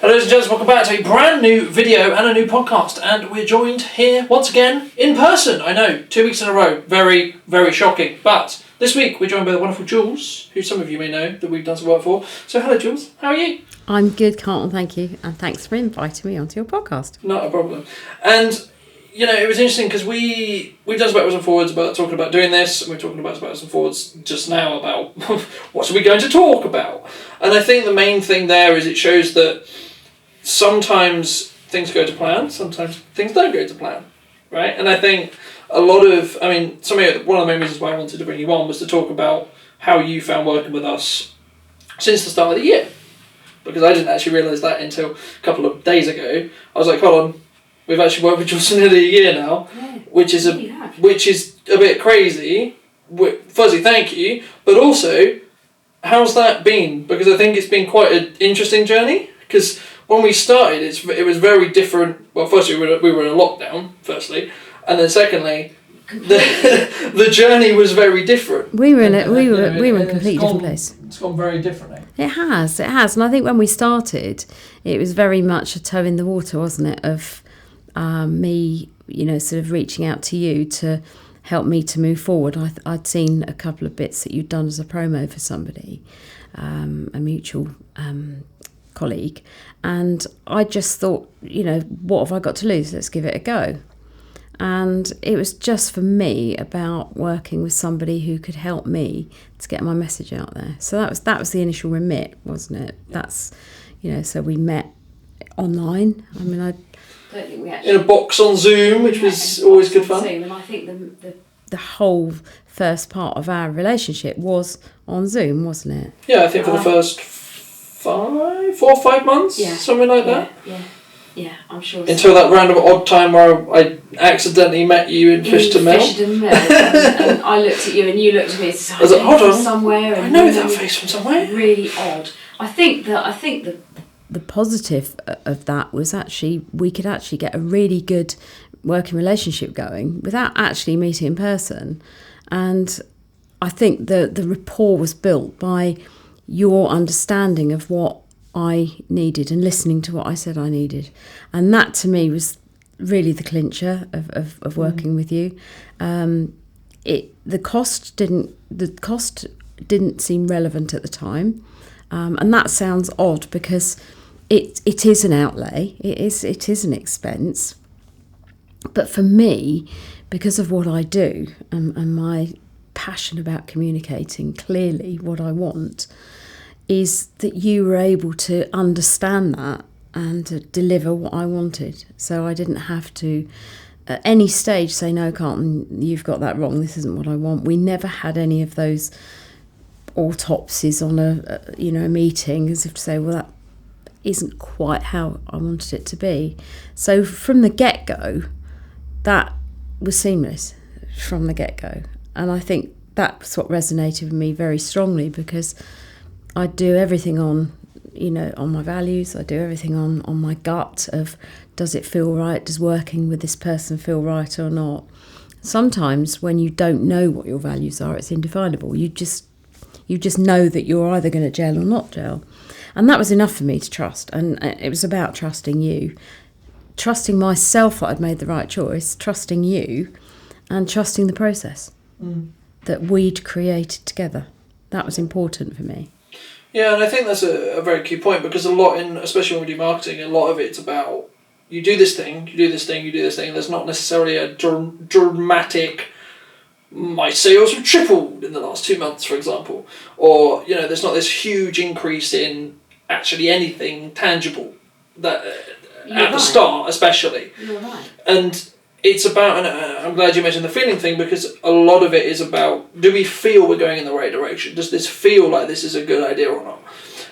Hello ladies and gents, welcome back to a brand new video and a new podcast, and we're joined here once again in person. I know, 2 weeks in a row, very, very shocking, but this week we're joined by the wonderful Jules, who some of you may know that we've done some work for. So hello Jules, how are you? I'm good, Carlton, thank you, and thanks for inviting me onto your podcast. Not a problem. And you know, it was interesting because we've done some backwards and forwards about talking about doing this, and we're talking about backwards and forwards just now about what are we going to talk about. And I think the main thing there is it shows that sometimes things go to plan, sometimes things don't go to plan, right? And I think one of the main reasons why I wanted to bring you on was to talk about how you found working with us since the start of the year, because I didn't actually realise that until a couple of days ago. I was like, hold on, we've actually worked with Jules for nearly a year now, which is a bit crazy. Firstly, thank you, but also, how's that been? Because I think it's been quite an interesting journey, because when we started, it was very different. Well, firstly, we were in a lockdown, firstly, and then secondly, the journey was very different. We were in a completely different place. It's gone very differently. It has, and I think when we started, it was very much a toe in the water, wasn't it? Of me, sort of reaching out to you to help me to move forward. I'd seen a couple of bits that you'd done as a promo for somebody, a mutual colleague, and I just thought, what have I got to lose? Let's give it a go. And it was just for me about working with somebody who could help me to get my message out there. So that was the initial remit, wasn't it? Yeah. That's, so we met online. I mean, I don't think we actually in a box on Zoom, which was always good fun. Zoom, and I think the whole first part of our relationship was on Zoom, wasn't it? Yeah, I think for the first 4 or 5 months, something like that. Yeah, I'm sure. Until that random odd time where I accidentally met you in Fish to Mill. And I looked at you and you looked at me and said, I was like, hold on, somewhere. I know that face from somewhere. Really odd. I think the positive of that was actually we could actually get a really good working relationship going without actually meeting in person. And I think the rapport was built by your understanding of what I needed and listening to what I said I needed. And that to me was really the clincher of working with you. The cost didn't seem relevant at the time. And that sounds odd because it is an outlay. It is an expense. But for me, because of what I do and my passion about communicating clearly what I want, is that you were able to understand that and to deliver what I wanted. So I didn't have to at any stage say, no, Carlton, you've got that wrong, this isn't what I want. We never had any of those autopsies on a meeting as if to say, well, that isn't quite how I wanted it to be. So from the get-go, that was seamless from the get-go. And I think that's what resonated with me very strongly, because I do everything on my values. I do everything on my gut of, does it feel right? Does working with this person feel right or not? Sometimes when you don't know what your values are, it's indefinable. You just know that you're either going to gel or not gel. And that was enough for me to trust. And it was about trusting you, trusting myself that I'd made the right choice, trusting you, and trusting the process that we'd created together. That was important for me. Yeah, and I think that's a very key point, because especially when we do marketing, a lot of it's about you do this thing, you do this thing, you do this thing. There's not necessarily a dramatic, my sales have tripled in the last 2 months, for example. Or, there's not this huge increase in actually anything tangible that the start, especially. You're right. And it's about, and I'm glad you mentioned the feeling thing, because a lot of it is about, do we feel we're going in the right direction? Does this feel like this is a good idea or not?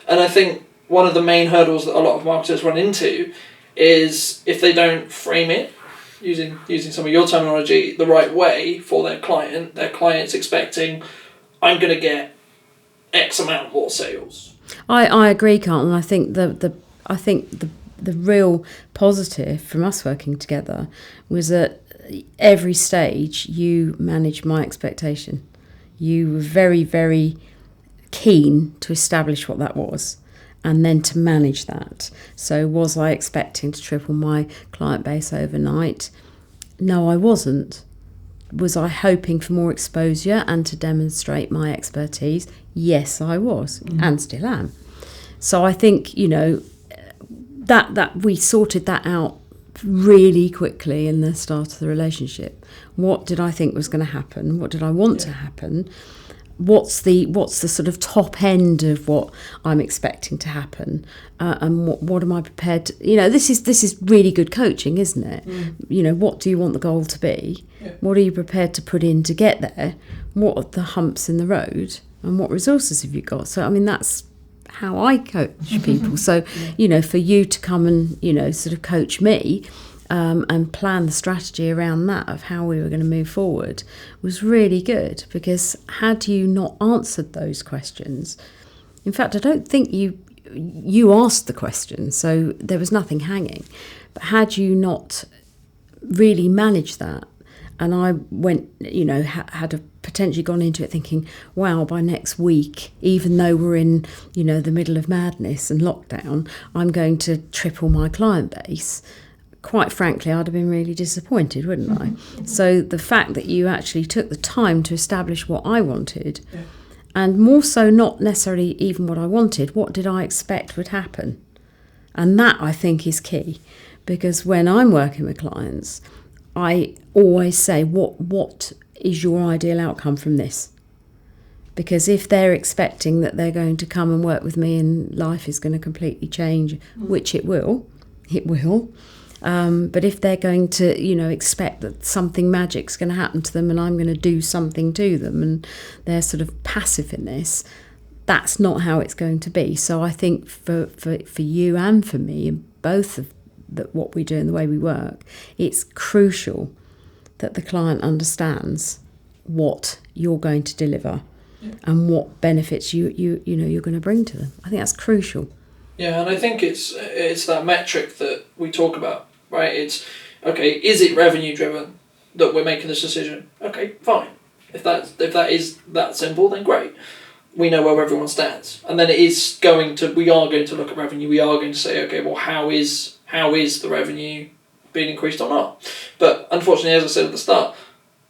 And I think one of the main hurdles that a lot of marketers run into is if they don't frame it, using some of your terminology, the right way for their client's expecting, I'm going to get X amount more sales. I agree, Carlton. I think the real positive from us working together was at every stage you managed my expectation. You were very, very keen to establish what that was. and then to manage that. So was I expecting to triple my client base overnight? No, I wasn't. Was I hoping for more exposure and to demonstrate my expertise? Yes, I was, and still am. So I think, that we sorted that out really quickly in the start of the relationship. What did I think was going to happen? What did I want to happen? What's the sort of top end of what I'm expecting to happen, and what am I prepared to, this is really good coaching, isn't it? What do you want the goal to be? What are you prepared to put in to get there? What are the humps in the road, and what resources have you got? So that's how I coach people. So for you to come and sort of coach me, and plan the strategy around that of how we were going to move forward was really good, because had you not answered those questions, in fact I don't think you asked the question, so there was nothing hanging, but had you not really managed that, and I went, had potentially gone into it thinking, wow, by next week, even though we're in, the middle of madness and lockdown, I'm going to triple my client base. Quite frankly, I'd have been really disappointed, wouldn't I? So the fact that you actually took the time to establish what I wanted, and more so not necessarily even what I wanted, what did I expect would happen? And that, I think, is key, because when I'm working with clients, I always say, what is your ideal outcome from this? Because if they're expecting that they're going to come and work with me and life is going to completely change, which it will, but if they're going to, expect that something magic's going to happen to them and I'm going to do something to them, and they're sort of passive in this, that's not how it's going to be. So I think for you and for me, both of what we do and the way we work, it's crucial that the client understands what you're going to deliver and what benefits you're going to bring to them. I think that's crucial. Yeah, and I think it's that metric that we talk about, right? It's, okay, is it revenue driven that we're making this decision? Okay, fine. If that is that simple, then great. We know where everyone stands. And then we are going to look at revenue. We are going to say, okay, well, how is the revenue being increased or not? But unfortunately, as I said at the start,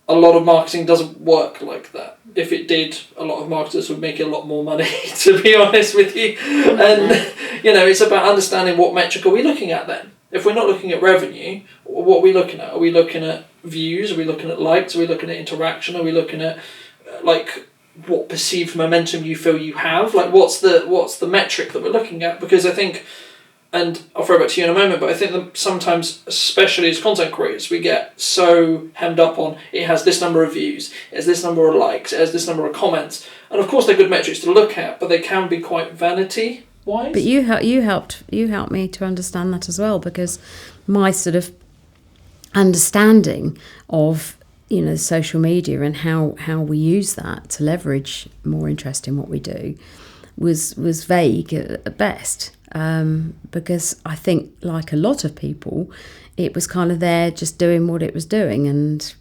a lot of marketing doesn't work like that. If it did, a lot of marketers would make a lot more money, to be honest with you. And, it's about understanding what metric are we looking at then. If we're not looking at revenue, what are we looking at? Are we looking at views? Are we looking at likes? Are we looking at interaction? Are we looking at, what perceived momentum you feel you have? What's the metric that we're looking at? Because I think, and I'll throw it back to you in a moment, but I think that sometimes, especially as content creators, we get so hemmed up on, it has this number of views, it has this number of likes, it has this number of comments. And of course they're good metrics to look at, but they can be quite vanity-wise. But you helped me to understand that as well, because my sort of understanding of social media and how we use that to leverage more interest in what we do was vague at best. Because I think, like a lot of people, it was kind of there just doing what it was doing, and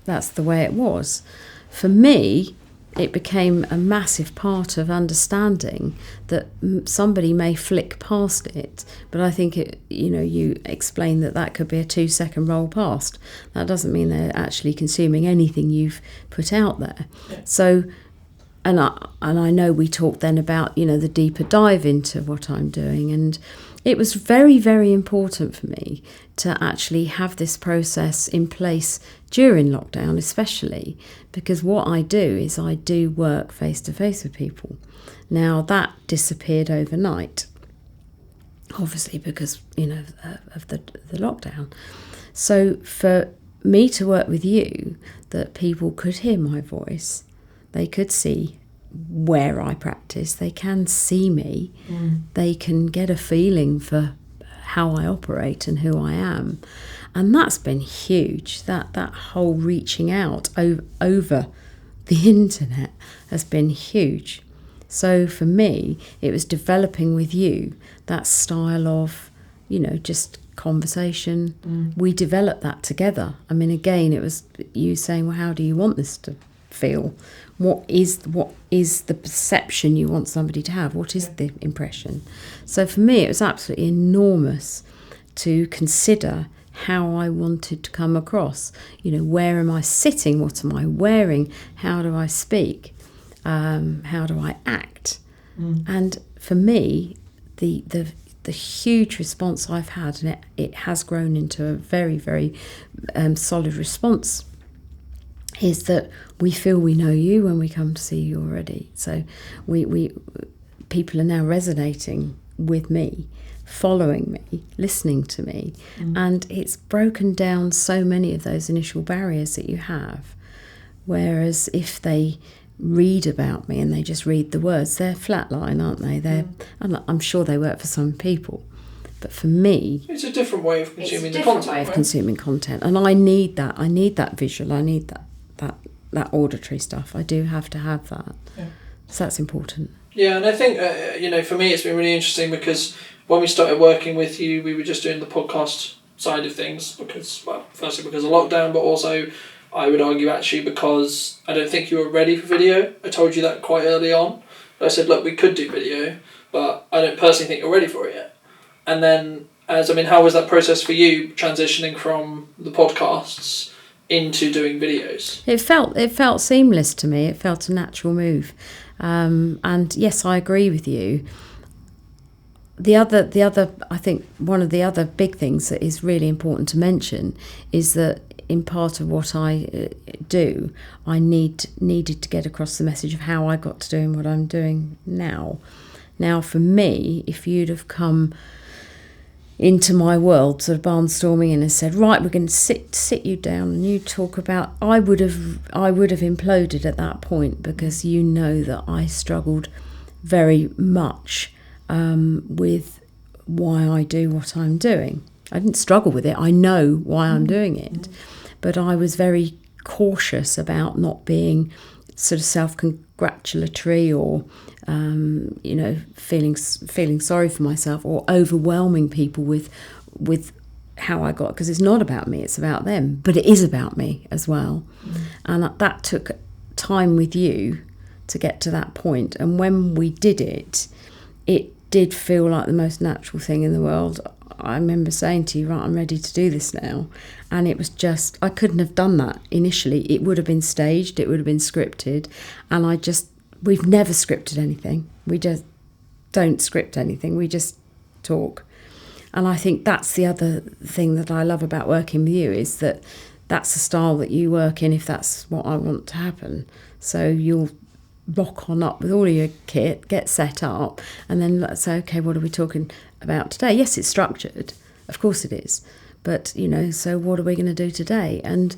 that's the way it was. For me, it became a massive part of understanding that somebody may flick past it, but I think you explain that could be a 2-second roll past. That doesn't mean they're actually consuming anything you've put out there. Yeah. So, and I know we talked then about the deeper dive into what I'm doing, and it was very, very important for me to actually have this process in place during lockdown, especially because what I do is I do work face to face with people. Now that disappeared overnight, obviously because of the lockdown. So for me to work with you, that people could hear my voice, they could see where I practice, they can see me, they can get a feeling for how I operate and who I am. And that's been huge. That whole reaching out over the internet has been huge. So for me, it was developing with you that style of, just conversation. We developed that together. I mean, again, it was you saying, well, how do you want this to feel? What is the perception you want somebody to have? What is the impression? So for me, it was absolutely enormous to consider how I wanted to come across. Where am I sitting? What am I wearing? How do I speak? How do I act? And for me, the huge response I've had, and it has grown into a very, very solid response, is that we feel we know you when we come to see you already. So people are now resonating with me, following me, listening to me, and it's broken down so many of those initial barriers that you have. Whereas if they read about me and they just read the words, they're flatline, aren't they? I'm sure they work for some people, but for me, it's a different way of consuming the content. It's a different way of consuming content, and I need that. I need that visual. I need that auditory stuff. I do have to have that. Yeah. So that's important. Yeah, and I think for me, it's been really interesting because when we started working with you, we were just doing the podcast side of things firstly because of lockdown, but also I would argue actually because I don't think you were ready for video. I told you that quite early on. I said, look, we could do video, but I don't personally think you're ready for it yet. And then, how was that process for you, transitioning from the podcasts into doing videos? It felt seamless to me. It felt a natural move. And yes, I agree with you. The other, I think one of the other big things that is really important to mention is that in part of what I do, I needed to get across the message of how I got to doing what I'm doing now. Now, for me, if you'd have come into my world, sort of barnstorming in and said, right, we're going to sit you down and you talk about, I would have imploded at that point, because that I struggled very much with why I do what I'm doing. I didn't struggle with it. I know why I'm doing it, but I was very cautious about not being sort of self-congratulatory or feeling sorry for myself or overwhelming people with how I got, because it's not about me, it's about them, but it is about me as well. And that took time with you to get to that point. And when we did it, it did feel like the most natural thing in the world. I remember saying to you, right, I'm ready to do this now. And it was just, I couldn't have done that initially. It would have been staged, it would have been scripted. And we've never scripted anything. We just don't script anything. We just talk. And I think that's the other thing that I love about working with you, is that that's the style that you work in if that's what I want to happen. So you'll rock on up with all of your kit, get set up, and then let's say, okay, what are we talking about today? Yes, it's structured. Of course it is. But, so what are we going to do today? And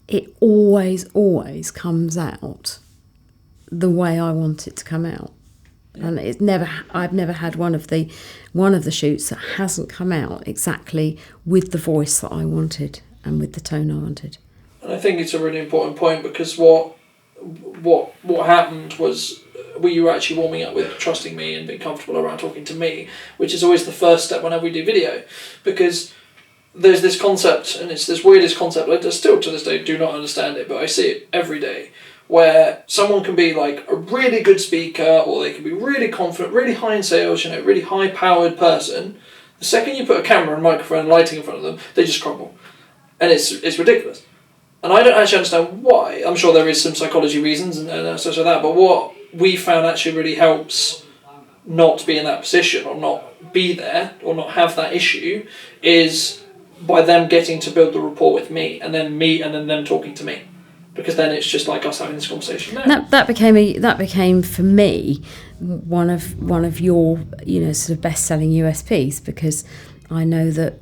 it always comes out the way I want it to come out. Yeah. And I've never had one of the shoots that hasn't come out exactly with the voice that I wanted and with the tone I wanted. And I think it's a really important point, because what happened was you were actually warming up with trusting me and being comfortable around talking to me, which is always the first step whenever we do video, because there's this concept, and it's this weirdest concept, I still to this day do not understand it, but I see it every day, where someone can be like a really good speaker, or they can be really confident, really high in sales, really high powered person. The second you put a camera and microphone and lighting in front of them, they just crumble. And it's ridiculous. And I don't actually understand why. I'm sure there is some psychology reasons and such like that, but what we found actually really helps not be in that position, or not be there, or not have that issue, is by them getting to build the rapport with me, and then them talking to me. Because then it's just like us having this conversation now. That became for me one of your sort of best-selling USPs, because I know that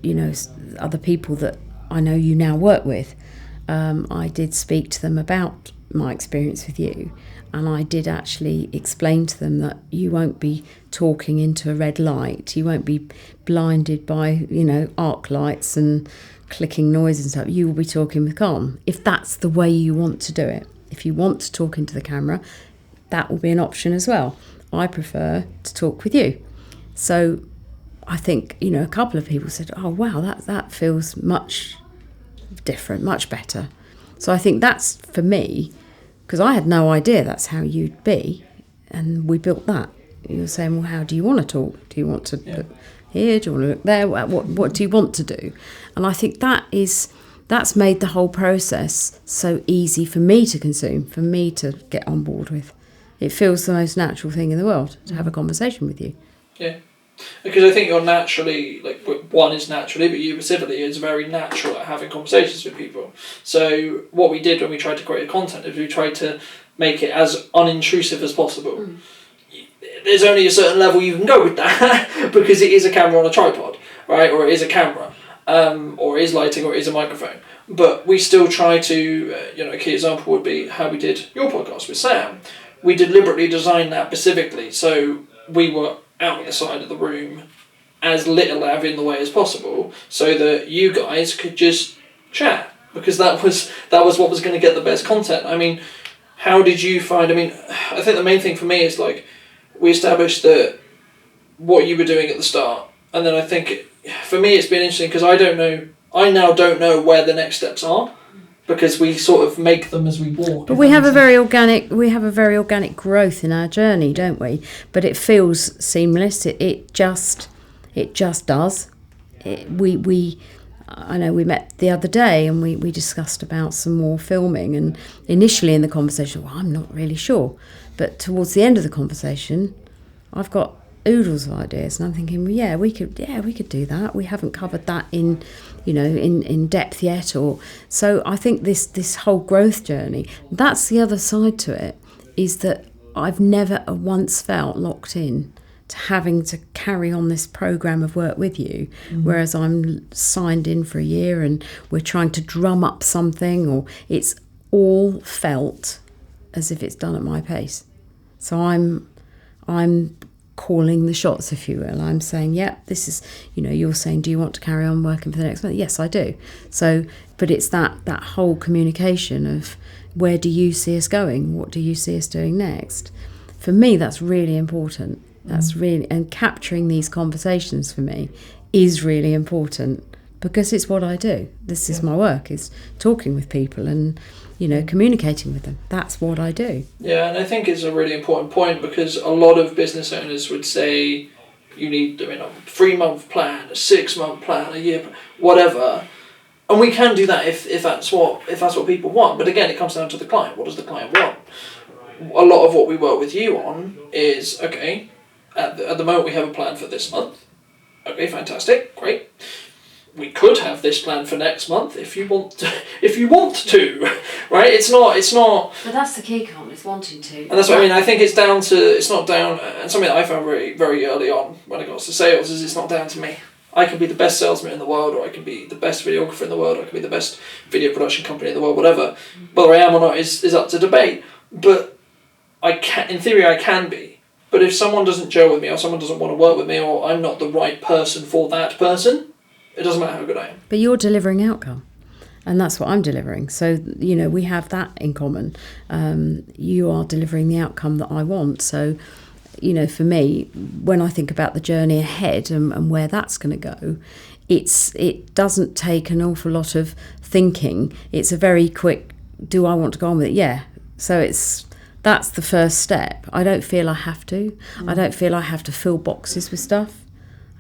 other people that I know you now work with, I did speak to them about my experience with you, and I did actually explain to them that you won't be talking into a red light, you won't be blinded by arc lights and clicking noise and stuff. You will be talking with calm, if that's the way you want to do it. If you want to talk into the camera, that will be an option as well. I prefer to talk with you. So I think a couple of people said, oh wow, that feels much different, much better. So I think that's, for me, because I had no idea that's how you'd be, and we built that. You were saying, well, how do you want to talk? Do you want to look here? Do you want to look there? What do you want to do? And I think that's made the whole process so easy for me to consume, for me to get on board with. It feels the most natural thing in the world to have a conversation with you. Yeah. Because I think you're naturally, one is naturally, but you specifically is very natural at having conversations with people. So what we did when we tried to create the content is we tried to make it as unintrusive as possible. There's only a certain level you can go with that because it is a camera on a tripod, right? Or it is a camera, or it is lighting, or it is a microphone. But we still try to, a key example would be how we did your podcast with Sam. We deliberately designed that specifically so we were out the side of the room as little in the way as possible so that you guys could just chat, because that was what was going to get the best content. I mean, how did you find, I think the main thing for me is we established that what you were doing at the start, and then I think for me it's been interesting because I now don't know where the next steps are, because we sort of make them as we walk. But we have a very organic growth in our journey, don't we? But it feels seamless. It just does. I know we met the other day and we discussed about some more filming, and initially in the conversation, well, I'm not really sure. But towards the end of the conversation, I've got oodles of ideas, and I'm thinking, well, we could do that. We haven't covered that in depth yet, or so. I think this whole growth journey, that's the other side to it, is that I've never once felt locked in to having to carry on this program of work with you, whereas I'm signed in for a year and we're trying to drum up something, or it's all felt as if it's done at my pace. So I'm calling the shots, if you will. I'm saying, this is, you're saying, do you want to carry on working for the next month? Yes, I do. So, but it's that whole communication of where do you see us going? What do you see us doing next? For me, that's really important. That's really, and capturing these conversations for me is really important because it's what I do. This is my work, is talking with people and communicating with them. That's what I do. Yeah, and I think it's a really important point because a lot of business owners would say you need a 3-month plan, a 6-month plan, a year plan, whatever. And we can do that if that's what people want. But again, it comes down to the client. What does the client want? A lot of what we work with you on is, okay, at the moment we have a plan for this month. Okay, fantastic, great. We could have this plan for next month if you want to, right? It's not. But that's the key, Colin, is wanting to. And that's what I mean. I think it's not down, and something that I found very, very early on when it got to sales is it's not down to me. I can be the best salesman in the world, or I can be the best videographer in the world, or I can be the best video production company in the world, whatever. Whether I am or not is up to debate. But in theory, I can be. But if someone doesn't gel with me, or someone doesn't want to work with me, or I'm not the right person for that person, it doesn't matter how good I am. But you're delivering outcome, and that's what I'm delivering. So, we have that in common. You are delivering the outcome that I want. So, for me, when I think about the journey ahead and where that's going to go, it doesn't take an awful lot of thinking. It's a very quick, do I want to go on with it? Yeah. So that's the first step. I don't feel I have to. I don't feel I have to fill boxes with stuff.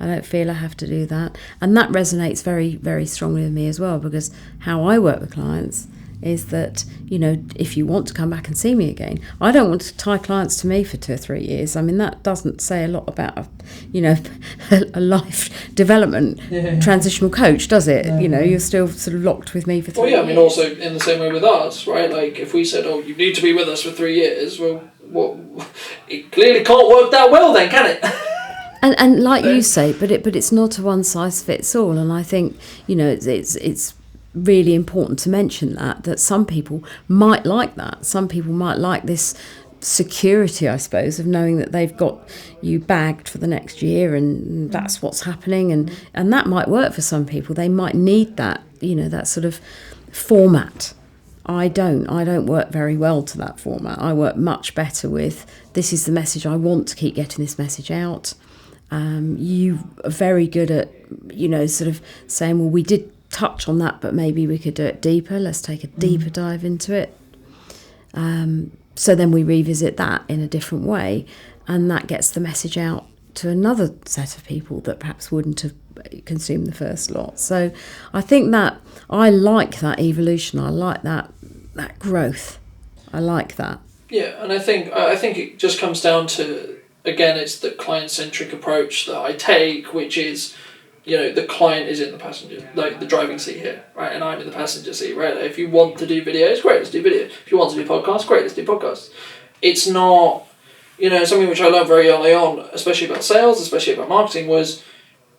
I don't feel I have to do that. And that resonates very, very strongly with me as well, because how I work with clients is that, if you want to come back and see me again, I don't want to tie clients to me for 2 or 3 years. I mean, that doesn't say a lot about, a life development transitional coach, does it? No. You're still sort of locked with me for 3 years. Well, yeah, also in the same way with us, right? Like, if we said, you need to be with us for 3 years, well, it clearly can't work that well then, can it? And like you say, but it's not a one size fits all. And I think it's really important to mention that some people might like that. Some people might like this security, I suppose, of knowing that they've got you bagged for the next year and that's what's happening. And that might work for some people. They might need that, that sort of format. I don't work very well to that format. I work much better with, this is the message, I want to keep getting this message out. You are very good at, sort of saying, well, we did touch on that, but maybe we could do it deeper. Let's take a deeper dive into it. So then we revisit that in a different way, and that gets the message out to another set of people that perhaps wouldn't have consumed the first lot. So I think that I like that evolution. I like that growth. I like that. Yeah, and I think it just comes down to, again, it's the client-centric approach that I take, which is, the client is in the passenger, like the driving seat here, right? And I'm in the passenger seat, right? If you want to do videos, great, let's do video. If you want to do podcasts, great, let's do podcasts. It's not, something which I learned very early on, especially about sales, especially about marketing, was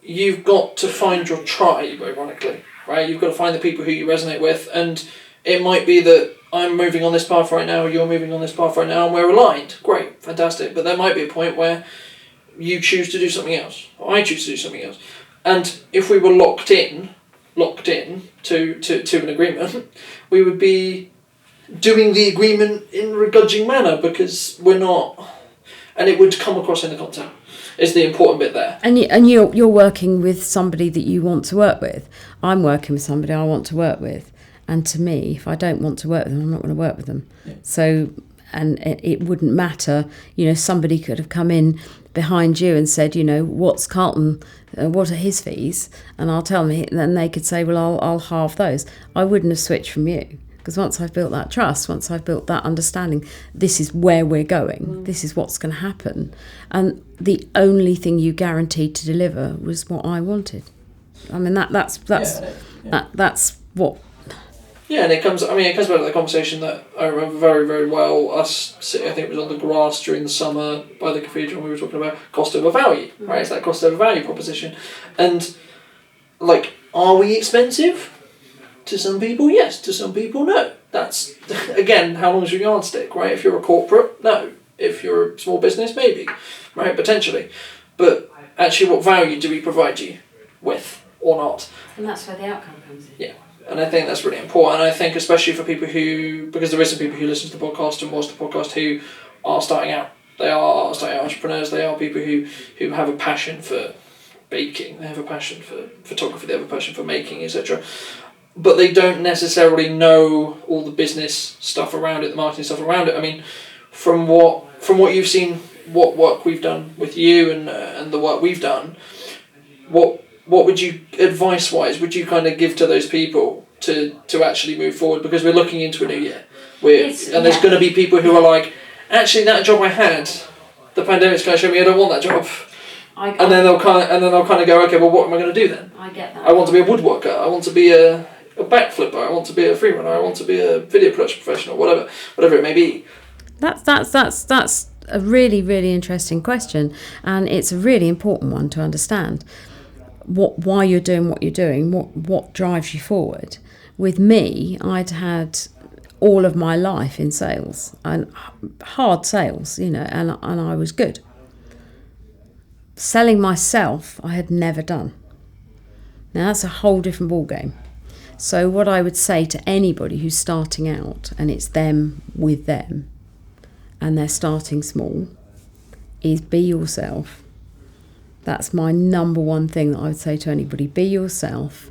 you've got to find your tribe, ironically, right? You've got to find the people who you resonate with, and it might be that I'm moving on this path right now, you're moving on this path right now, and we're aligned. Great, fantastic. But there might be a point where you choose to do something else, or I choose to do something else. And if we were locked in to an agreement, we would be doing the agreement in a grudging manner, because we're not, and it would come across in the content. Is the important bit there. And you're working with somebody that you want to work with. I'm working with somebody I want to work with. And to me, if I don't want to work with them, I'm not going to work with them. Yeah. So, and it wouldn't matter, somebody could have come in behind you and said, what's Carlton, what are his fees? And I'll tell them, then they could say, well, I'll halve those. I wouldn't have switched from you. Because once I've built that trust, once I've built that understanding, this is where we're going, this is what's going to happen. And the only thing you guaranteed to deliver was what I wanted. I mean, that's what... Yeah, and it comes back to the conversation that I remember very, very well, us sitting, I think it was on the grass during the summer by the cathedral, and we were talking about cost over value, right? It's that cost over value proposition. And, are we expensive? To some people, yes. To some people, no. That's, again, how long is your yardstick, right? If you're a corporate, no. If you're a small business, maybe, right? Potentially. But actually, what value do we provide you with or not? And that's where the outcome comes in. Yeah. And I think that's really important. And I think especially for people because there is some people who listen to the podcast and watch the podcast who are starting out. They are starting out entrepreneurs. They are people who have a passion for baking. They have a passion for photography. They have a passion for making, etc. But they don't necessarily know all the business stuff around it, the marketing stuff around it. I mean, from what you've seen, what work we've done with you and the work we've done, what would you, advice-wise, would you kind of give to those people to actually move forward? Because we're looking into a new year, there's going to be people who are like, actually, that job I had, the pandemic's going to show me I don't want that job. And then they'll kind of go, okay, well, what am I going to do then? I get that. I want to be a woodworker. I want to be a backflipper. I want to be a free runner. I want to be a video production professional. Whatever it may be. That's a really, really interesting question, and it's a really important one to understand. Why you're doing what you're doing, what drives you forward. With me, I'd had all of my life in sales, and hard sales, and I was good. Selling myself, I had never done. Now that's a whole different ballgame. So what I would say to anybody who's starting out, and it's them with them, and they're starting small, is be yourself. That's my number one thing that I would say to anybody. Be yourself.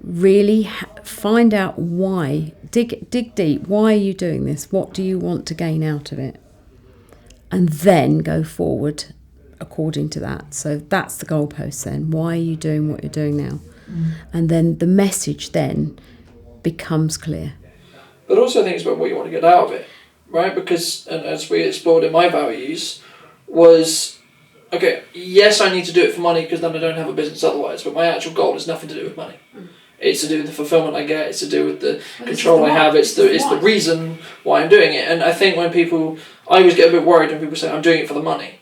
Really find out why. Dig deep. Why are you doing this? What do you want to gain out of it? And then go forward according to that. So that's the goalpost then. Why are you doing what you're doing now? And then the message then becomes clear. But also I think it's about what you want to get out of it, right? Because, and as we explored in my values, was, okay, yes, I need to do it for money because then I don't have a business otherwise, but my actual goal is nothing to do with money. It's to do with the fulfillment I get, it's to do with the control I have, it's the reason why I'm doing it. And I think when I always get a bit worried when people say, I'm doing it for the money.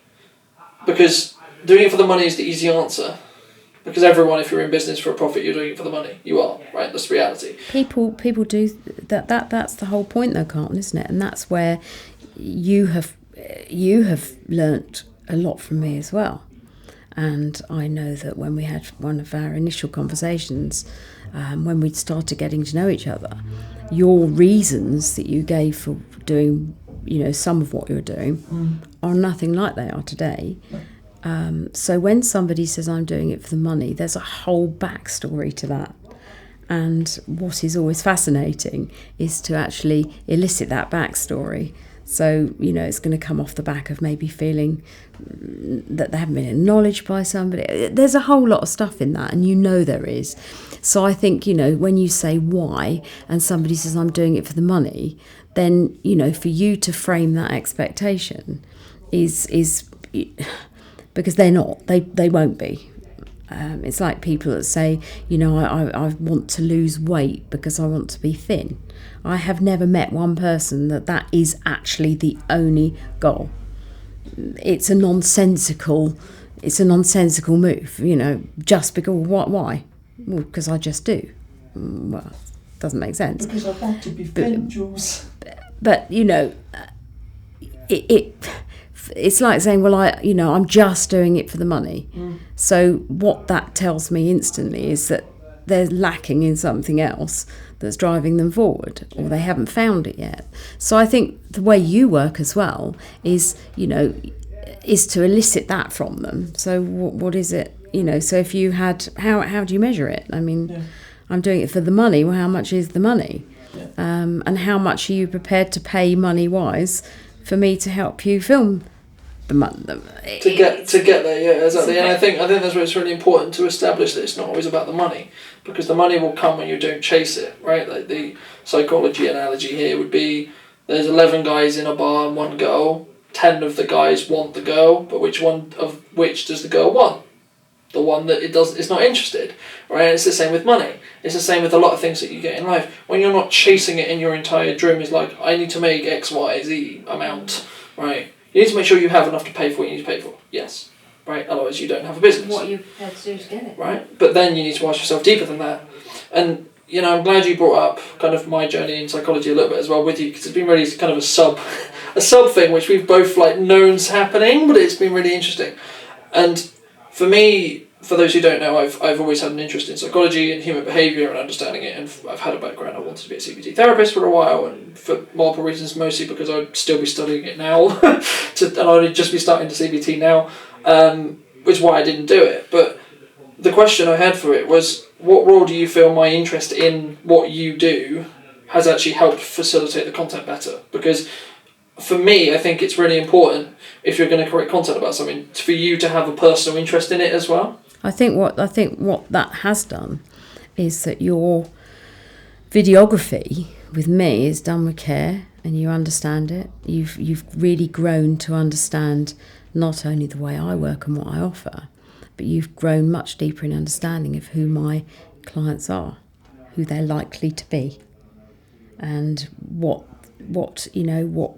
Because doing it for the money is the easy answer. Because everyone, if you're in business for a profit, you're doing it for the money. You are, right? That's reality. People do that. That's the whole point, though, Carlton, isn't it? And that's where you have learnt a lot from me as well. And I know that when we had one of our initial conversations, when we started getting to know each other, your reasons that you gave for doing, some of what you're doing, are nothing like they are today. So when somebody says, I'm doing it for the money, there's a whole backstory to that. And what is always fascinating is to actually elicit that backstory. So, it's going to come off the back of maybe feeling that they haven't been acknowledged by somebody. There's a whole lot of stuff in that, and there is. So I think, when you say why, and somebody says, I'm doing it for the money, then, for you to frame that expectation is because they're not, they won't be. It's like people that say, I want to lose weight because I want to be thin. I have never met one person that is actually the only goal. It's a nonsensical move, just because, why? Well, because I just do. Well, it doesn't make sense. Because I want to be thin, Jules. But, it's like saying, well, I'm just doing it for the money. So what that tells me instantly is that they're lacking in something else that's driving them forward, or they haven't found it yet. So I think the way you work as well is to elicit that from them. So what is it? So if you had, how do you measure it? I mean, I'm doing it for the money. Well, how much is the money? Yeah. And how much are you prepared to pay money-wise for me to help you film the money? To get there, yeah, exactly. And I think that's where it's really important to establish that it's not always about the money, because the money will come when you don't chase it, right? Like the psychology analogy here would be, there's 11 guys in a bar and one girl. 10 of the guys want the girl, but which one of which does the girl want? The one that is not interested, right? It's the same with money. It's the same with a lot of things that you get in life. When you're not chasing it, and your entire dream is like, I need to make X, Y, Z amount, right? You need to make sure you have enough to pay for what you need to pay for. Yes, right? Otherwise, you don't have a business. What you're prepared to do is get it. Right? But then you need to ask yourself deeper than that. And, I'm glad you brought up kind of my journey in psychology a little bit as well with you, because it's been really kind of a sub thing, which we've both known's happening, but it's been really interesting. And for me, for those who don't know, I've always had an interest in psychology and human behaviour and understanding it, and I've had a background. I wanted to be a CBT therapist for a while, and for multiple reasons, mostly because I'd still be studying it now, and I'd just be starting to CBT now, which is why I didn't do it. But the question I had for it was, what role do you feel my interest in what you do has actually helped facilitate the content better? Because for me, I think it's really important, if you're going to create content about something, for you to have a personal interest in it as well. I think what that has done is that your videography with me is done with care, and you understand it. You've really grown to understand not only the way I work and what I offer, but you've grown much deeper in understanding of who my clients are, who they're likely to be, and what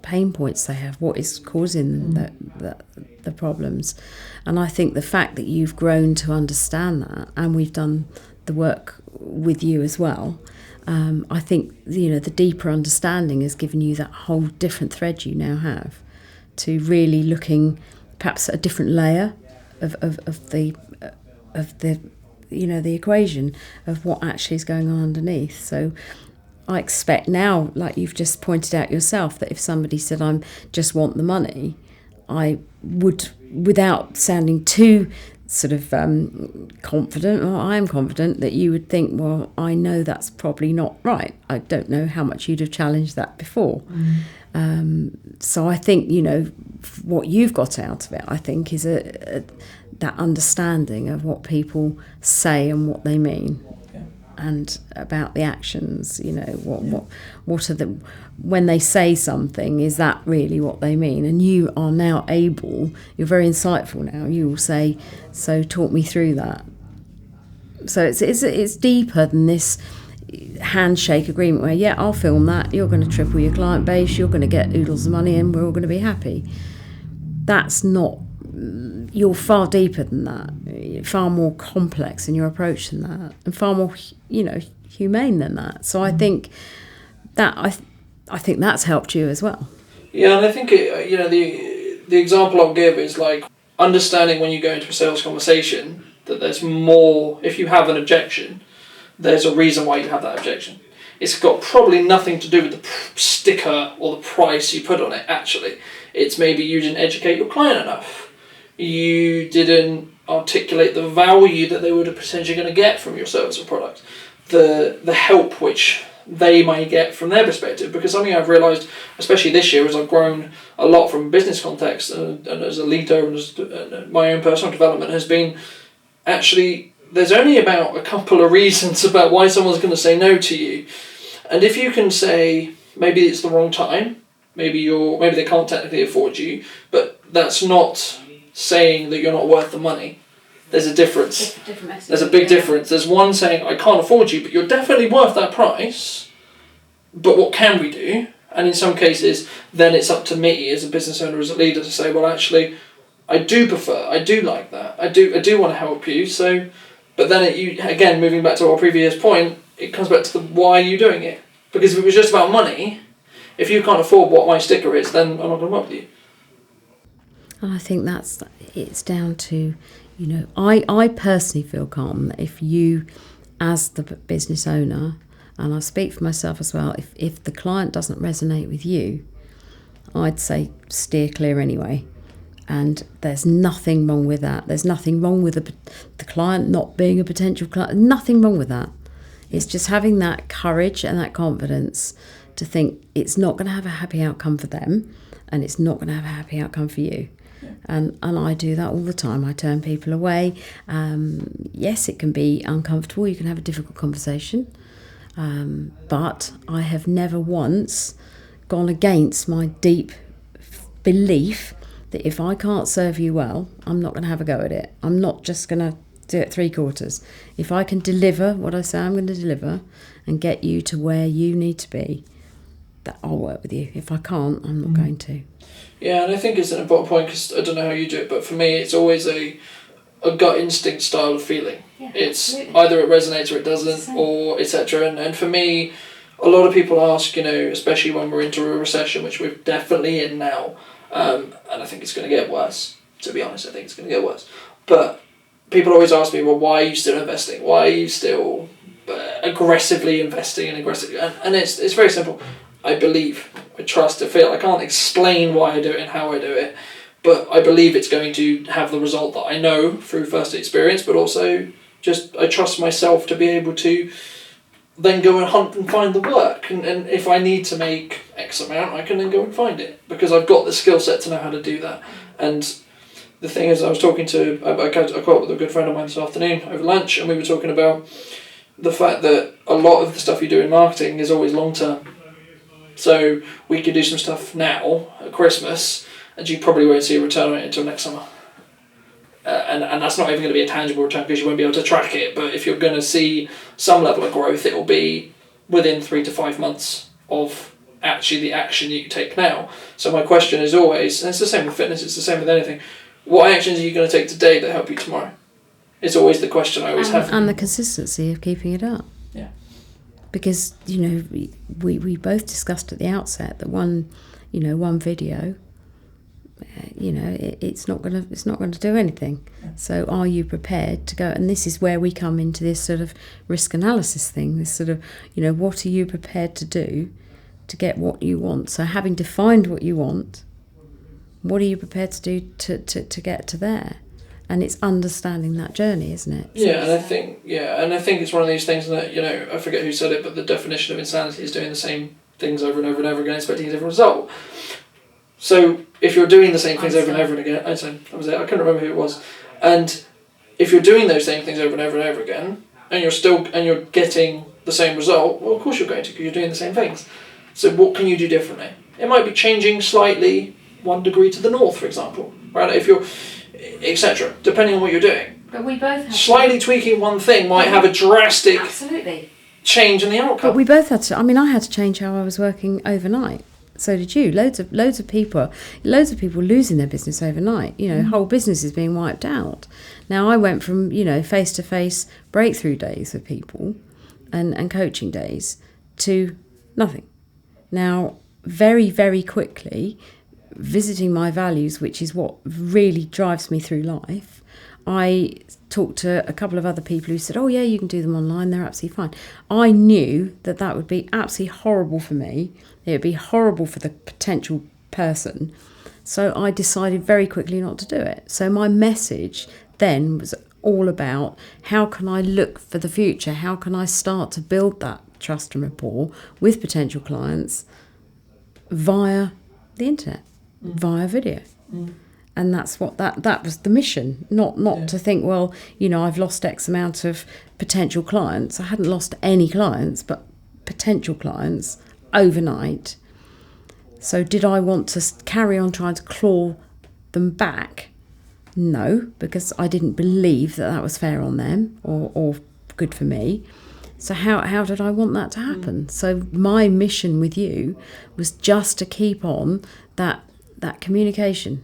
pain points they have, what is causing them the problems. And I think the fact that you've grown to understand that, and we've done the work with you as well, I think the deeper understanding has given you that whole different thread you now have to really looking perhaps at a different layer of the the equation of what actually is going on underneath. So I expect now, like you've just pointed out yourself, that if somebody said, I just want the money, I would, without sounding too sort of confident, or I'm confident, that you would think, well, I know that's probably not right. I don't know how much you'd have challenged that before. So I think, what you've got out of it, I think, is that understanding of what people say and what they mean. And about the actions, what are the, when they say something, is that really what they mean? And you are now able, you're very insightful now, you will say, so talk me through that. So it's deeper than this handshake agreement where, yeah, I'll film that, you're going to triple your client base, you're going to get oodles of money, and we're all going to be happy. That's not, you're far deeper than that, far more complex in your approach than that, and far more, humane than that. So I think that I think that's helped you as well. Yeah, and I think the example I'll give is like understanding when you go into a sales conversation that there's more. If you have an objection, there's a reason why you have that objection. It's got probably nothing to do with the sticker or the price you put on it. Actually, it's maybe you didn't educate your client enough. You didn't articulate the value that they would have potentially going to get from your service or product. the help which they may get from their perspective. Because something I've realised, especially this year, as I've grown a lot from a business context and as a leader and as my own personal development, has been actually there's only about a couple of reasons about why someone's going to say no to you. And if you can say maybe it's the wrong time, maybe they can't technically afford you, but that's not saying that you're not worth the money. There's a difference. There's a big difference. There's one saying, I can't afford you, but you're definitely worth that price. But what can we do? And in some cases, then it's up to me as a business owner, as a leader, to say, well, actually, I do like that. I do want to help you. So, but then again, moving back to our previous point, it comes back to why are you doing it? Because if it was just about money, if you can't afford what my sticker is, then I'm not going to work with you. And I think it's down to, I personally feel calm that if you, as the business owner, and I speak for myself as well, if the client doesn't resonate with you, I'd say steer clear anyway. And there's nothing wrong with that. There's nothing wrong with the client not being a potential client. Nothing wrong with that. It's just having that courage and that confidence to think it's not going to have a happy outcome for them, and it's not going to have a happy outcome for you. And I do that all the time. I turn people away. Yes, it can be uncomfortable. You can have a difficult conversation. But I have never once gone against my deep belief that if I can't serve you well, I'm not going to have a go at it. I'm not just going to do it 3/4. If I can deliver what I say I'm going to deliver and get you to where you need to be, that I'll work with you. If I can't, I'm not going to. Yeah, and I think it's an important point, because I don't know how you do it, but for me it's always a gut instinct style of feeling. Yeah, it's absolutely. Either it resonates or it doesn't, or etc. And for me, a lot of people ask, especially when we're into a recession, which we're definitely in now, and I think it's going to get worse, to be honest. I think it's going to get worse. But people always ask me, well, why are you still investing? Why are you still aggressively investing and it's very simple. I believe, I trust, I feel. I can't explain why I do it and how I do it, but I believe it's going to have the result that I know through first experience, but also just I trust myself to be able to then go and hunt and find the work. And if I need to make X amount, I can then go and find it, because I've got the skill set to know how to do that. And the thing is, I caught up with a good friend of mine this afternoon over lunch, and we were talking about the fact that a lot of the stuff you do in marketing is always long term. So we could do some stuff now at Christmas, and you probably won't see a return on it until next summer. And that's not even going to be a tangible return, because you won't be able to track it. But if you're going to see some level of growth, it will be within 3 to 5 months of actually the action you take now. So my question is always, and it's the same with fitness, it's the same with anything, what actions are you going to take today that help you tomorrow? It's always the question I always have. And the consistency of keeping it up. Yeah. Because, we both discussed at the outset that one video, it's not going to do anything. Yeah. So are you prepared to go? And this is where we come into this sort of risk analysis thing, this sort of, what are you prepared to do to get what you want? So having defined what you want, what are you prepared to do to get to there? And it's understanding that journey, isn't it? Yeah, and I think it's one of these things that, I forget who said it, but the definition of insanity is doing the same things over and over and over again, expecting a different result. So if you're doing the same things over and over again, I couldn't remember who it was, and if you're doing those same things over and over and over again, and you're getting the same result, well, of course you're going to, because you're doing the same things. So what can you do differently? It might be changing slightly 1 degree to the north, for example, right? If you're etc. Depending on what you're doing. But we both have slightly tweaking one thing might have a drastic change in the outcome. But we both had to. I had to change how I was working overnight. So did you. Loads of people losing their business overnight. Whole businesses being wiped out. Now I went from face-to-face breakthrough days with people, and coaching days to nothing. Now very, very quickly, visiting my values, which is what really drives me through life, I talked to a couple of other people who said, oh yeah, you can do them online, they're absolutely fine. I knew that would be absolutely horrible for me. It would be horrible for the potential person. So I decided very quickly not to do it. So my message then was all about how can I look for the future? How can I start to build that trust and rapport with potential clients via the internet, via video? And that's what that was the mission. Not to think, well, I've lost X amount of potential clients. I hadn't lost any clients, but potential clients overnight. So did I want to carry on trying to claw them back? No, because I didn't believe that was fair on them or good for me. So how did I want that to happen? So my mission with you was just to keep on that communication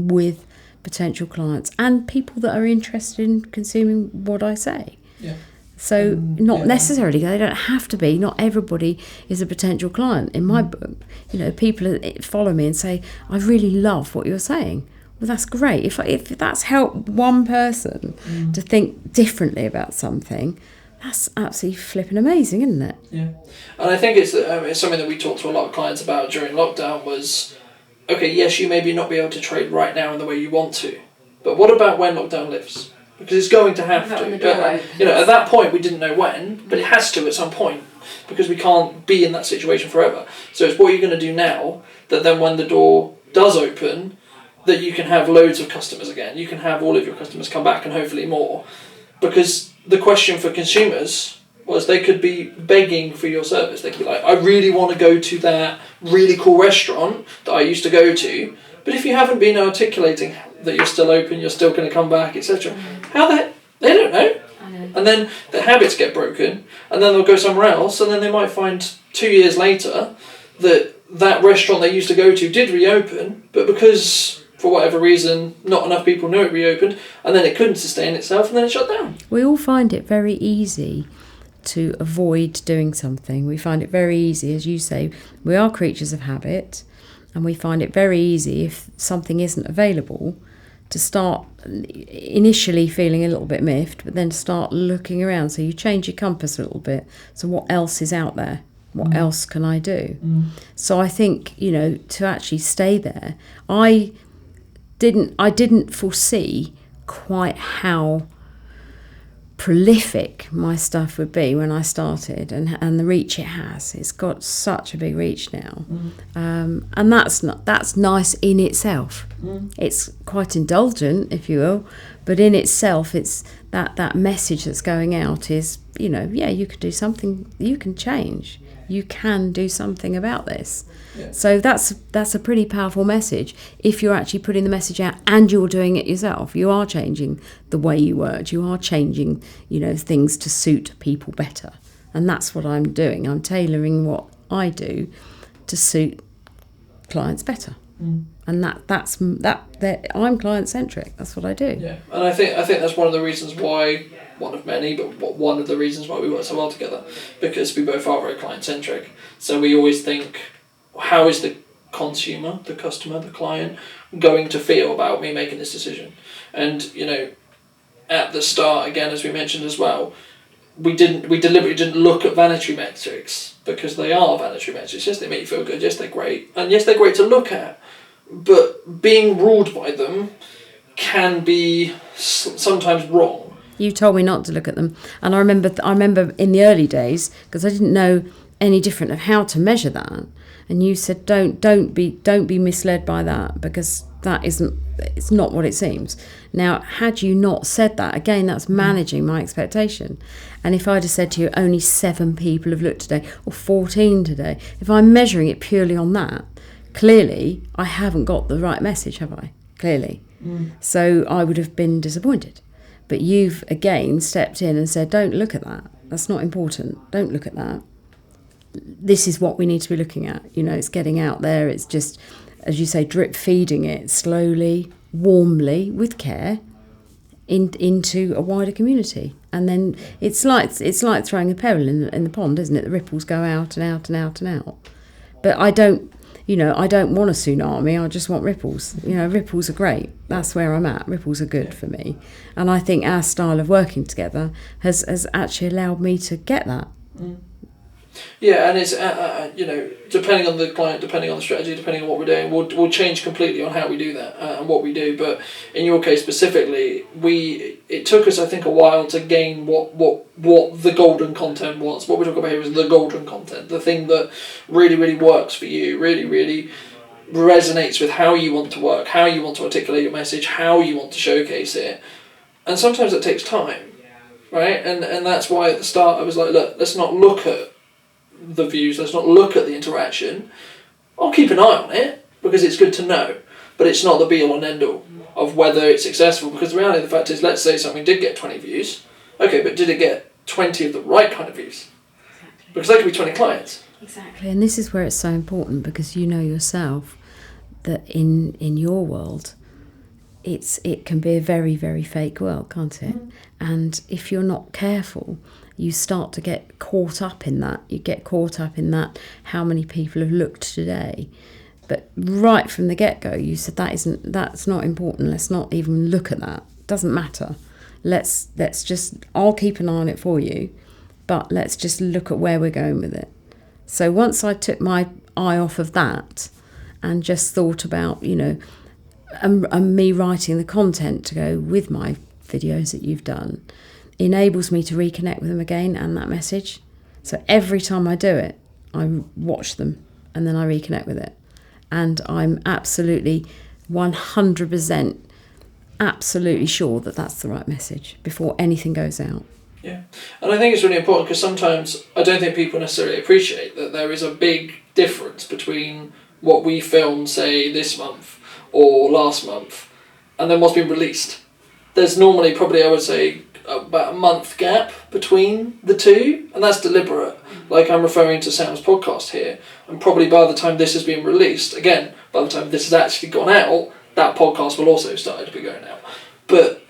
with potential clients and people that are interested in consuming what I say. Yeah. So not necessarily, they don't have to be, not everybody is a potential client in my book. People follow me and say, I really love what you're saying. Well, that's great. If that's helped one person to think differently about something, that's absolutely flipping amazing, isn't it? Yeah. And I think it's something that we talked to a lot of clients about during lockdown was, okay, yes, you maybe not be able to trade right now in the way you want to, but what about when lockdown lifts? Because it's going to have to. At that point, we didn't know when, but it has to at some point, because we can't be in that situation forever. So it's what you're going to do now, that then when the door does open, that you can have loads of customers again. You can have all of your customers come back and hopefully more. Because the question for consumers was they could be begging for your service. They could be like, I really want to go to that really cool restaurant that I used to go to, but if you haven't been articulating that you're still open, you're still going to come back, etc., they don't know. And then their habits get broken, and then they'll go somewhere else, and then they might find 2 years later that restaurant they used to go to did reopen, but because for whatever reason not enough people knew it reopened, and then it couldn't sustain itself, and then it shut down. We all find it very easy to avoid doing something. We find it very easy, as you say, we are creatures of habit, and we find it very easy if something isn't available to start initially feeling a little bit miffed, but then to start looking around. So you change your compass a little bit. So what else is out there? What else can I do? So I think, to actually stay there, I didn't foresee quite how prolific my stuff would be when I started, and the reach it has. It's got such a big reach now, and that's nice in itself. It's quite indulgent, if you will, but in itself, it's that message that's going out is, you could do something, you can change, you can do something about this. Yeah. So that's a pretty powerful message. If you're actually putting the message out and you're doing it yourself, you are changing the way you work. You are changing, things to suit people better. And that's what I'm doing. I'm tailoring what I do to suit clients better. And I'm client-centric. That's what I do. Yeah, and I think that's one of the reasons why, one of many, but one of the reasons why we work so well together, because we both are very client-centric. So we always think, how is the consumer, the customer, the client going to feel about me making this decision? And at the start, again, as we mentioned as well, we deliberately didn't look at vanity metrics, because they are vanity metrics. Yes, they make you feel good. Yes, they're great, and yes, they're great to look at. But being ruled by them can be sometimes wrong. You told me not to look at them, and I remember in the early days, because I didn't know any different of how to measure that. And you said, don't be misled by that, because it's not what it seems. Now, had you not said that, again, that's managing my expectation. And if I'd have said to you, only 7 people have looked today, or 14 today, if I'm measuring it purely on that, clearly I haven't got the right message, have I? Clearly. So I would have been disappointed. But you've, again, stepped in and said, don't look at that. That's not important. Don't look at that. This is what we need to be looking at. It's getting out there. It's just, as you say, drip feeding it slowly, warmly, with care, into a wider community. And then it's like throwing a pebble in the pond, isn't it? The ripples go out and out and out and out. But I don't want a tsunami. I just want ripples. Ripples are great. That's where I'm at. Ripples are good for me. And I think our style of working together has actually allowed me to get that. Yeah, and it's depending on the client, depending on the strategy, depending on what we're doing, we'll change completely on how we do that and what we do. But in your case specifically, it took us, I think, a while to gain what the golden content was. What we talk about here is the golden content, the thing that really, really works for you, really, really resonates with how you want to work, how you want to articulate your message, how you want to showcase it. And sometimes it takes time, right? And that's why at the start I was like, look, let's not look at the views, let's not look at the interaction. I'll keep an eye on it because it's good to know, but it's not the be all and end all of whether it's successful, because the reality of the fact is, let's say something did get 20 views, okay, but did it get 20 of the right kind of views? Exactly. Because that could be 20 clients. Exactly, and this is where it's so important, because you know yourself that in your world it can be a very, very fake world, can't it? And if you're not careful, you start to get caught up in that. You get caught up in that, how many people have looked today. But right from the get-go, you said that's not important. Let's not even look at that. Doesn't matter. Let's just, I'll keep an eye on it for you, but let's just look at where we're going with it. So once I took my eye off of that and just thought about, and me writing the content to go with my videos that you've done, enables me to reconnect with them again and that message. So every time I do it, I watch them and then I reconnect with it. And I'm absolutely 100% absolutely sure that that's the right message before anything goes out. Yeah, and I think it's really important, because sometimes I don't think people necessarily appreciate that there is a big difference between what we filmed, say, this month or last month, and then what's been released. There's normally probably, I would say, about a month gap between the two, and that's deliberate. Like, I'm referring to Sam's podcast here, and probably by the time this is being released, again, by the time this has actually gone out, that podcast will also start to be going out. But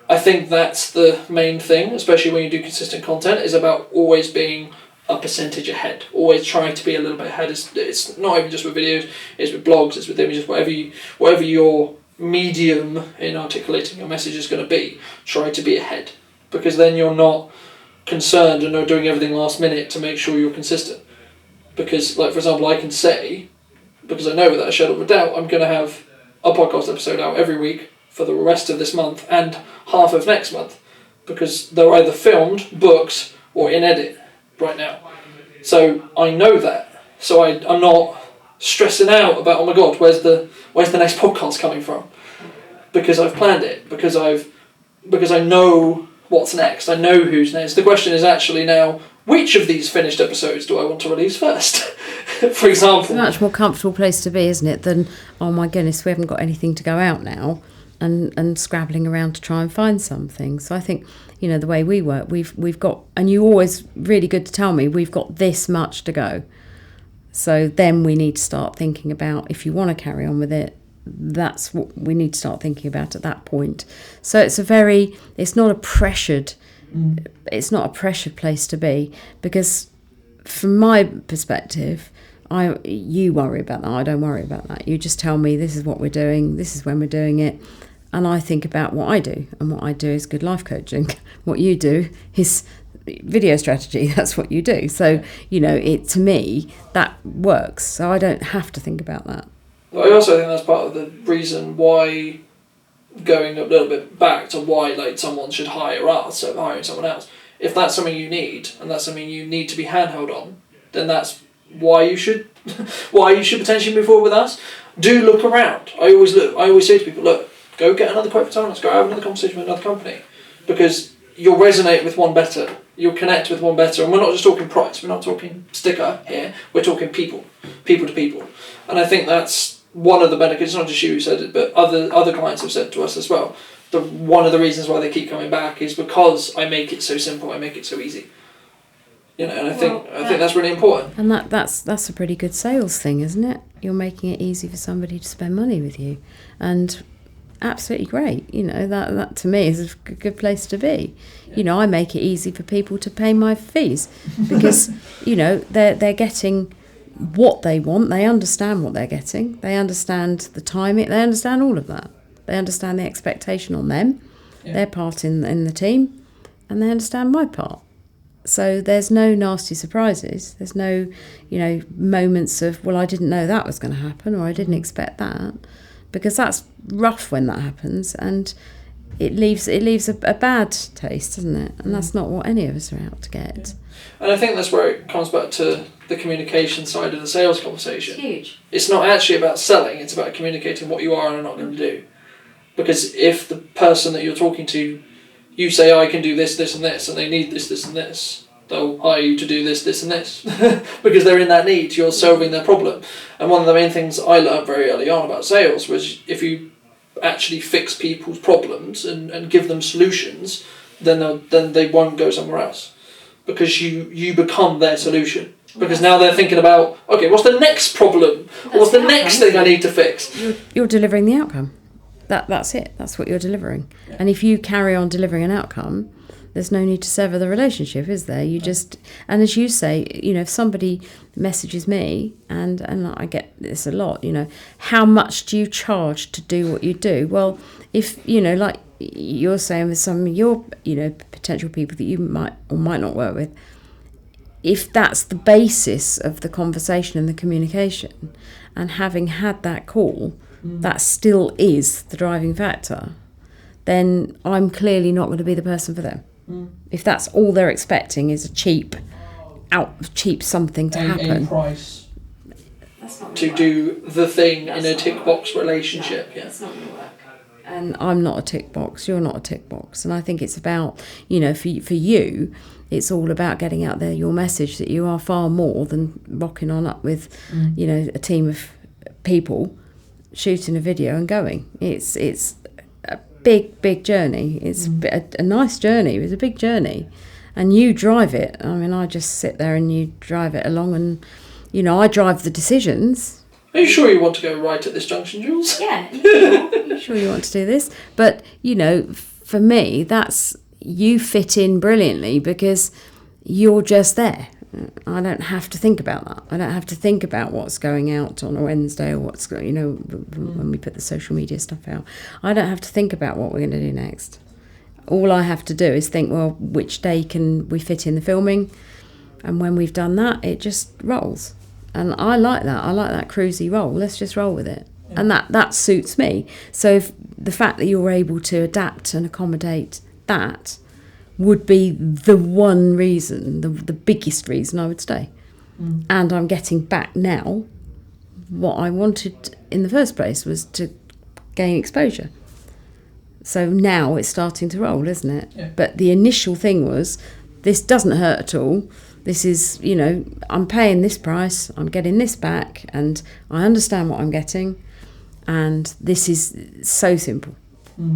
I think that's the main thing, especially when you do consistent content, is about always being a percentage ahead, always trying to be a little bit ahead. It's not even just with videos, it's with blogs, it's with images, whatever your medium in articulating your message is going to be, try to be ahead, because then you're not concerned and not doing everything last minute to make sure you're consistent. Because, like, for example, I can say, because I know without a shadow of a doubt, I'm going to have a podcast episode out every week for the rest of this month and half of next month, because they're either filmed, booked, or in edit right now. So I know that. So I'm not stressing out about, oh my god, where's the next podcast coming from? Because I've planned it, because I know what's next, I know who's next. The question is actually now, which of these finished episodes do I want to release first? For example. It's a much more comfortable place to be, isn't it, than, oh my goodness, we haven't got anything to go out now, and scrabbling around to try and find something. So I think, the way we work, we've got, and you're always really good to tell me, we've got this much to go. So then we need to start thinking about, if you want to carry on with it, that's what we need to start thinking about at that point. So it's not a pressured place to be, because from my perspective, you worry about that, I don't worry about that. You just tell me, this is what we're doing, this is when we're doing it, and I think about what I do, and what I do is good life coaching. What you do is video strategy, that's what you do. So, it, to me, that works, so I don't have to think about that. I also think that's part of the reason why, going a little bit back to why, like, someone should hire us or hiring someone else. If that's something you need, and that's something you need to be handheld on, then that's why you should potentially move forward with us. Do look around. I always say to people, look, go get another quote for someone else, go have another conversation with another company, because you'll resonate with one better, you'll connect with one better. And we're not just talking price, we're not talking sticker here, we're talking people to people. And I think that's one of the benefits, not just you who said it, but other clients have said to us as well. One of the reasons why they keep coming back is because I make it so simple, I make it so easy. And I think that's really important. And that's a pretty good sales thing, isn't it? You're making it easy for somebody to spend money with you, and absolutely great. That to me is a good place to be. Yeah. I make it easy for people to pay my fees, because they're getting what they want. They understand what they're getting. They understand the timing. They understand all of that. They understand the expectation on them, their part in the team, and they understand my part. So there's no nasty surprises. There's no, moments of, well, I didn't know that was going to happen, or I didn't expect that, because that's rough when that happens, and it leaves a bad taste, doesn't it? And that's not what any of us are out to get. Yeah. And I think that's where it comes back to the communication side of the sales conversation. It's huge. It's not actually about selling, it's about communicating what you are and are not going to do. Because if the person that you're talking to, you say, I can do this, this and this, and they need this, this and this, they'll hire you to do this, this and this. Because they're in that need, you're solving their problem. And one of the main things I learned very early on about sales was if you actually fix people's problems and give them solutions, then they won't go somewhere else. Because you become their solution. Because now they're thinking about, okay, what's the next problem? Or what's the next thing I need to fix? You're delivering the outcome. That's it. That's what you're delivering. Yeah. And if you carry on delivering an outcome, there's no need to sever the relationship, is there? You just, and as you say, if somebody messages me, and I get this a lot, how much do you charge to do what you do? Well, if, like you're saying with some of your, potential people that you might or might not work with, if that's the basis of the conversation and the communication, and having had that call, that still is the driving factor, then I'm clearly not going to be the person for them. If that's all they're expecting is a cheap something to happen. A price to do the thing in a tick box relationship. Yeah. That's not going to work. And I'm not a tick box, you're not a tick box. And I think it's about, for you, it's all about getting out there your message that you are far more than rocking on up with, a team of people, shooting a video and going. It's a big journey. It's a nice journey. It's a big journey. And you drive it. I mean, I just sit there and you drive it along, and, I drive the decisions. Are you sure you want to go right at this junction, Jules? Yeah. You sure you want to do this? But, for me, that's, you fit in brilliantly because you're just there. I don't have to think about that. I don't have to think about what's going out on a Wednesday or what's, when we put the social media stuff out. I don't have to think about what we're going to do next. All I have to do is think, well, which day can we fit in the filming? And when we've done that, it just rolls. And I like that. I like that cruisy roll. Let's just roll with it. Yeah. And that suits me. So if the fact that you're able to adapt and accommodate that would be the one reason, the biggest reason I would stay. And I'm getting back now. What I wanted in the first place was to gain exposure. So now it's starting to roll, isn't it? Yeah. But the initial thing was, this doesn't hurt at all. This is, I'm paying this price, I'm getting this back, and I understand what I'm getting. And this is so simple.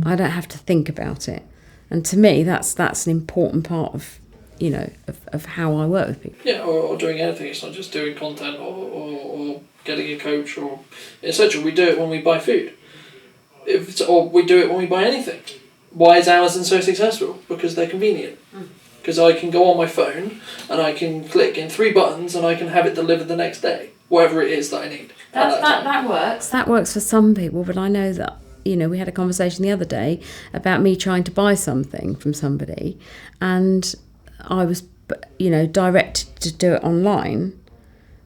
I don't have to think about it. And to me, that's an important part of, of how I work with people. Yeah, or doing anything. It's not just doing content or getting a coach or etc. We do it when we buy food. Or we do it when we buy anything. Why is Amazon so successful? Because they're convenient. Because I can go on my phone and I can click in 3 buttons and I can have it delivered the next day. Whatever it is that I need. That works. That works for some people, but I know that, we had a conversation the other day about me trying to buy something from somebody, and I was, directed to do it online.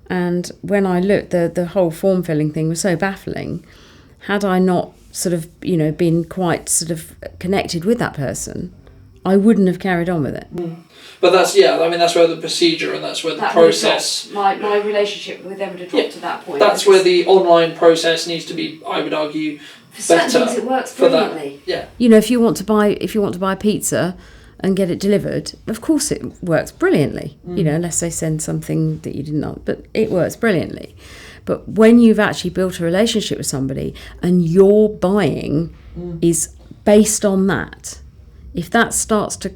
And when I looked, the whole form filling thing was so baffling. Had I not sort of, been quite sort of connected with that person, I wouldn't have carried on with it. But that's where the procedure and that's where the process... My relationship with them would have dropped to that point. That's where the online process needs to be, I would argue, for certain things it works brilliantly. Yeah. If you want to buy a pizza and get it delivered, of course it works brilliantly. Unless they send something that you didn't know, but it works brilliantly. But when you've actually built a relationship with somebody and your buying is based on that, if that starts to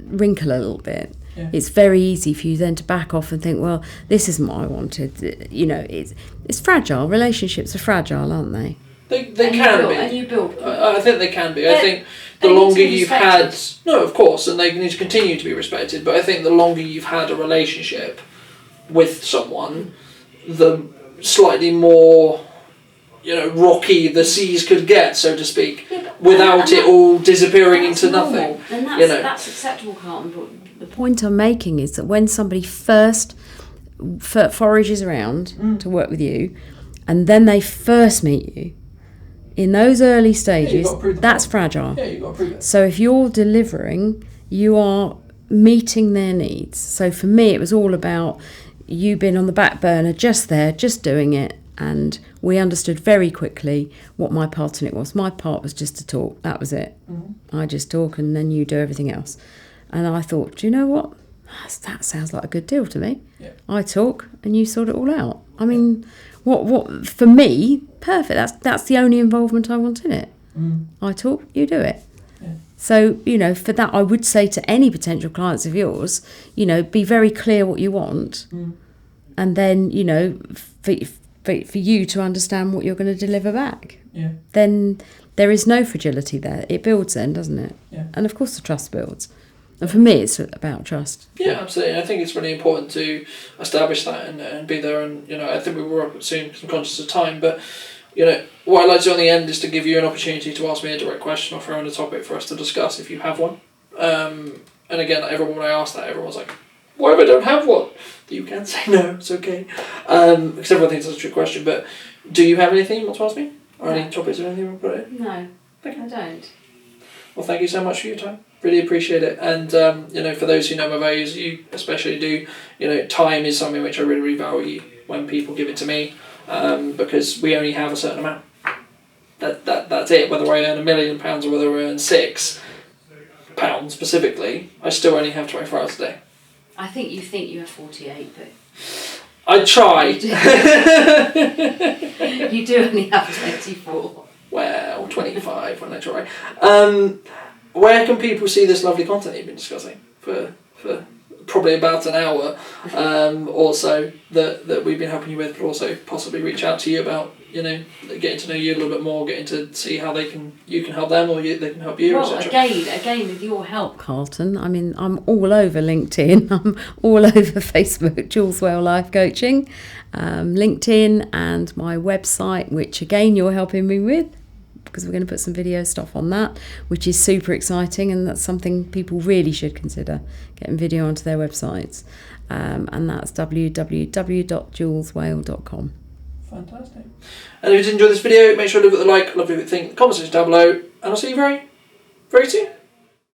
wrinkle a little bit, it's very easy for you then to back off and think, well, this isn't what I wanted. It's fragile. Relationships are fragile, aren't they? They can be. And you build. I think they can be. I think the longer you've had... No, of course, and they need to continue to be respected, but I think the longer you've had a relationship with someone, the slightly more, rocky the seas could get, so to speak. Yeah, without it all disappearing into normal. nothing. And that's acceptable, Carlton. But the point I'm making is that when somebody first forages around to work with you, and then they first meet you, in those early stages, that's fragile. Yeah, you've got to prove it. So if you're delivering, you are meeting their needs. So for me, it was all about you being on the back burner, just there, just doing it. And we understood very quickly what my part in it was. My part was just to talk. That was it. Mm-hmm. I just talk and then you do everything else. And I thought, do you know what? That sounds like a good deal to me. Yeah. I talk and you sort it all out. I mean, what for me, perfect. That's the only involvement I want in it. I talk, you do it. Yeah. So, for that, I would say to any potential clients of yours, be very clear what you want. And then, for you to understand what you're going to deliver back. Yeah. Then there is no fragility there. It builds then, doesn't it? Yeah. And of course the trust builds. And for me, it's about trust. Yeah, absolutely. I think it's really important to establish that and be there. And, I think we will wrap up soon because I'm conscious of time. But, what I'd like to do on the end is to give you an opportunity to ask me a direct question or throw in a topic for us to discuss if you have one. And again, everyone, when I ask that, everyone's like, what if I don't have one? You can say no, it's okay. Because everyone thinks that's a trick question. But do you have anything you want to ask me? Or any topics or anything you want to put in? No, okay. I don't. Well, thank you so much for your time. Really appreciate it. And, for those who know my values, you especially do, time is something which I really, really value when people give it to me, because we only have a certain amount. That's it. Whether I earn £1 million or whether I earn £6 specifically, I still only have 24 hours a day. I think you have 48, but... I try. You do only have 24. Well, 25 when I try. Where can people see this lovely content you've been discussing for probably about an hour or so that we've been helping you with, but also possibly reach out to you about, getting to know you a little bit more, getting to see how you can help them or they can help you, well, etc. Again, with your help, Carlton, I mean, I'm all over LinkedIn, I'm all over Facebook, Jules Whale Life Coaching, LinkedIn and my website, which again, you're helping me with, because we're going to put some video stuff on that, which is super exciting, and that's something people really should consider, getting video onto their websites. And that's www.juleswhale.com. Fantastic. And if you did enjoy this video, make sure to leave it a like, love what you think, comment section down below, and I'll see you very, very soon.